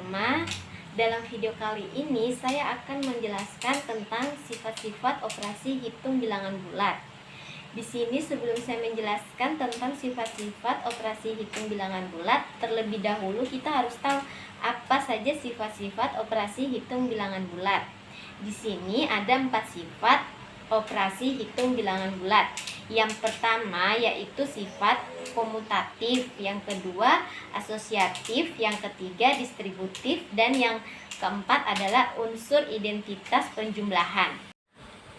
semua. Dalam video kali ini saya akan menjelaskan tentang sifat-sifat operasi hitung bilangan bulat. Di sini sebelum saya menjelaskan tentang sifat-sifat operasi hitung bilangan bulat, terlebih dahulu kita harus tahu apa saja sifat-sifat operasi hitung bilangan bulat. Di sini ada 4 sifat operasi hitung bilangan bulat. Yang pertama yaitu sifat komutatif, yang kedua asosiatif, yang ketiga distributif, dan yang keempat adalah unsur identitas penjumlahan.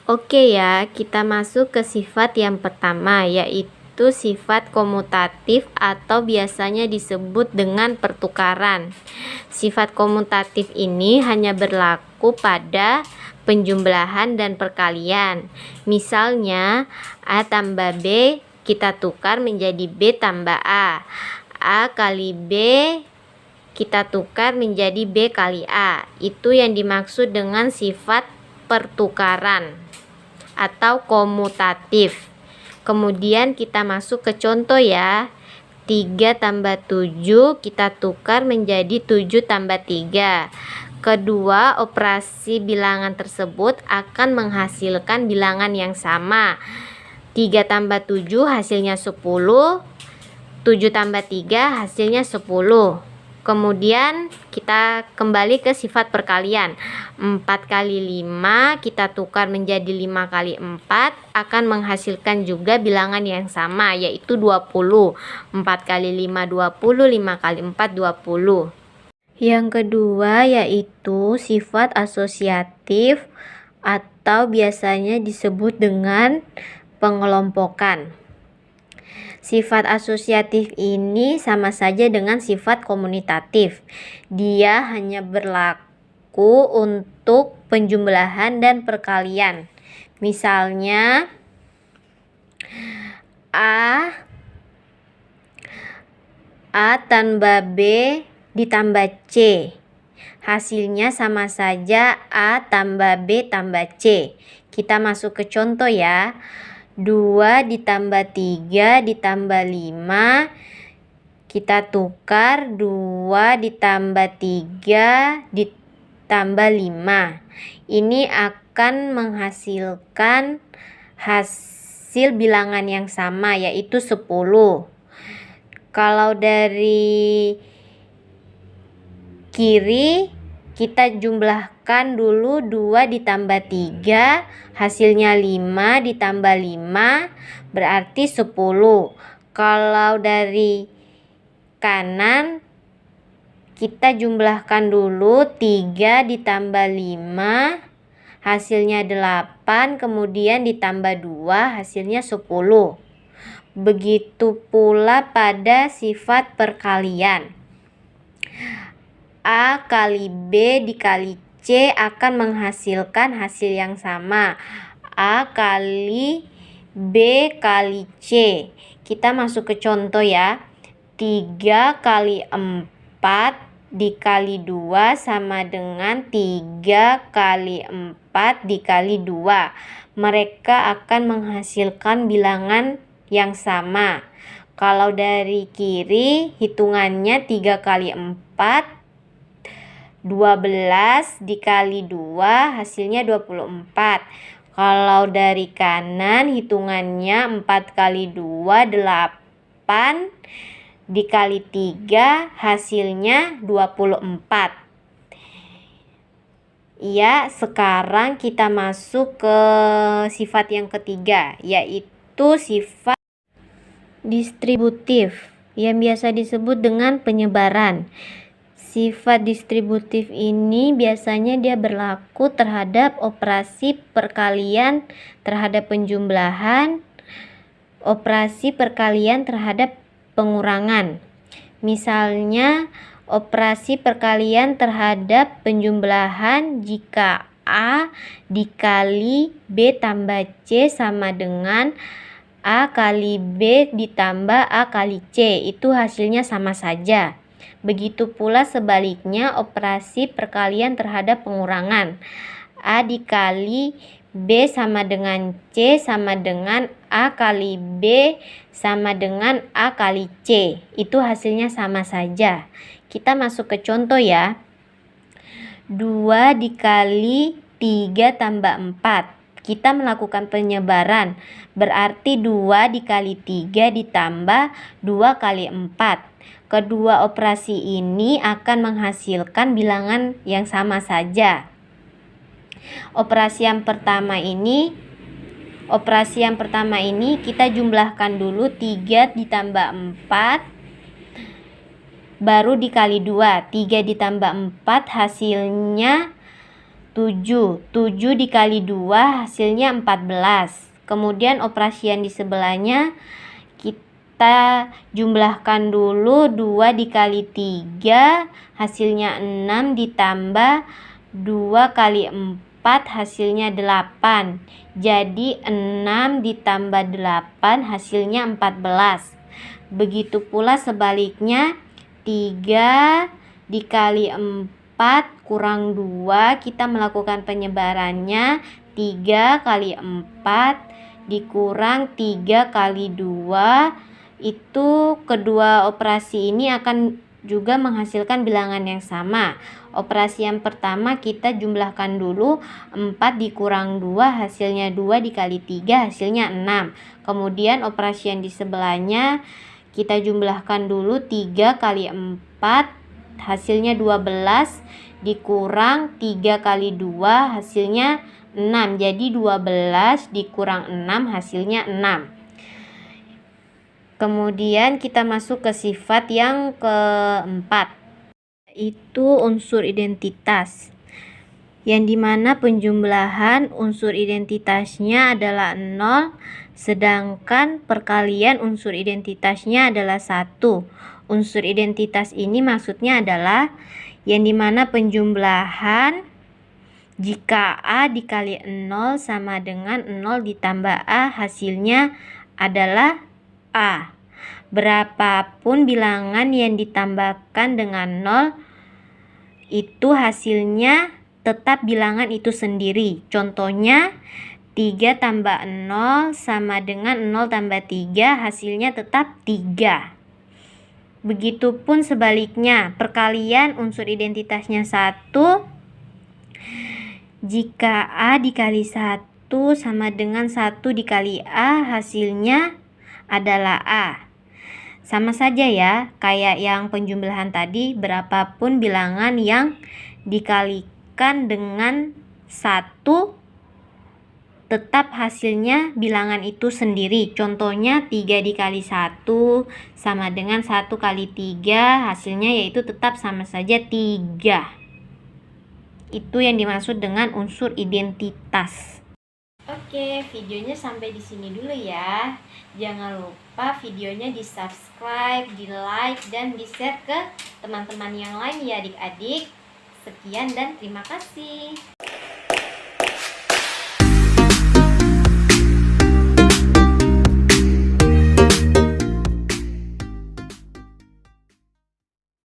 Oke ya, kita masuk ke sifat yang pertama yaitu sifat komutatif atau biasanya disebut dengan pertukaran. Sifat komutatif ini hanya berlaku pada penjumlahan dan perkalian. Misalnya A tambah B kita tukar menjadi B tambah A. A kali B kita tukar menjadi B kali A. Itu yang dimaksud dengan sifat pertukaran atau komutatif. Kemudian kita masuk ke contoh ya. 3 tambah 7 kita tukar menjadi 7 tambah 3. Kedua operasi bilangan tersebut akan menghasilkan bilangan yang sama. 3 tambah 7 hasilnya 10, 7 tambah 3 hasilnya 10. Kemudian kita kembali ke sifat perkalian. 4 kali 5 kita tukar menjadi 5 kali 4 akan menghasilkan juga bilangan yang sama yaitu 20. 4 kali 5 20, 5 kali 4 20. Yang kedua yaitu sifat asosiatif atau biasanya disebut dengan pengelompokan. Sifat asosiatif ini sama saja dengan sifat komunitatif. Dia hanya berlaku untuk penjumlahan dan perkalian. Misalnya A tambah B ditambah C. Hasilnya sama saja A tambah B tambah C. Kita masuk ke contoh ya. 2 ditambah 3 ditambah 5. Kita tukar 2 ditambah 3 ditambah 5. Ini akan menghasilkan hasil bilangan yang sama yaitu 10. Kalau dari kiri kita jumlahkan dulu 2 ditambah 3 hasilnya 5 ditambah 5 berarti 10. Kalau dari kanan kita jumlahkan dulu 3 ditambah 5 hasilnya 8 kemudian ditambah 2 hasilnya 10. Begitu pula pada sifat perkalian. A kali B dikali C akan menghasilkan hasil yang sama. A kali B kali C. Kita masuk ke contoh ya. 3 kali 4 dikali 2 sama dengan 3 kali 4 dikali 2. Mereka akan menghasilkan bilangan yang sama. Kalau dari kiri hitungannya 3 kali 4 12 dikali 2 hasilnya 24. Kalau dari kanan hitungannya 4 kali 2 8 dikali 3 hasilnya 24. Ya, sekarang kita masuk ke sifat yang ketiga yaitu sifat distributif yang biasa disebut dengan penyebaran. Sifat distributif ini biasanya dia berlaku terhadap operasi perkalian terhadap penjumlahan, operasi perkalian terhadap pengurangan. Misalnya operasi perkalian terhadap penjumlahan jika A dikali B tambah C sama dengan A kali B ditambah A kali C, itu hasilnya sama saja. Begitu pula sebaliknya operasi perkalian terhadap pengurangan. A dikali B sama dengan C sama dengan A kali B sama dengan A kali C. Itu hasilnya sama saja. Kita masuk ke contoh ya. 2 dikali 3 tambah 4. Kita melakukan penyebaran, berarti 2 dikali 3 ditambah 2 kali 4. Kedua operasi ini akan menghasilkan bilangan yang sama saja. Operasi yang pertama ini kita jumlahkan dulu 3 ditambah 4 baru dikali 2. 3 ditambah 4 hasilnya 7. 7 dikali 2 hasilnya 14. Kemudian operasi yang di sebelahnya kita jumlahkan dulu 2 dikali 3 hasilnya 6 ditambah 2 kali 4 hasilnya 8. Jadi 6 ditambah 8 hasilnya 14. Begitu pula sebaliknya, 3 dikali 4 kurang 2, kita melakukan penyebarannya. 3 kali 4 dikurang 3 kali 2, itu kedua operasi ini akan juga menghasilkan bilangan yang sama. Operasi yang pertama kita jumlahkan dulu, 4 dikurang 2 hasilnya 2 dikali 3 hasilnya 6. Kemudian operasi yang di sebelahnya kita jumlahkan dulu, 3 kali 4 hasilnya 12 dikurang 3 kali 2 hasilnya 6. Jadi 12 dikurang 6 hasilnya 6. Kemudian kita masuk ke sifat yang keempat, yaitu unsur identitas, yang dimana penjumlahan unsur identitasnya adalah 0, sedangkan perkalian unsur identitasnya adalah 1. Unsur identitas ini maksudnya adalah yang dimana penjumlahan jika A dikali 0 sama dengan 0 ditambah A hasilnya adalah A. Berapapun bilangan yang ditambahkan dengan 0 itu hasilnya tetap bilangan itu sendiri. Contohnya 3 tambah 0 sama dengan 0 tambah 3 hasilnya tetap 3. Begitupun sebaliknya, perkalian unsur identitasnya 1, jika A dikali 1 sama dengan 1 dikali A hasilnya adalah A. Sama saja ya, kayak yang penjumlahan tadi, berapapun bilangan yang dikalikan dengan 1 tetap hasilnya bilangan itu sendiri. Contohnya 3 dikali 1 sama dengan 1 kali 3, hasilnya yaitu tetap sama saja 3. Itu yang dimaksud dengan unsur identitas. Oke, videonya sampai di sini dulu ya. Jangan lupa videonya di-subscribe, di-like, dan di-share ke teman-teman yang lain ya adik-adik. Sekian dan terima kasih.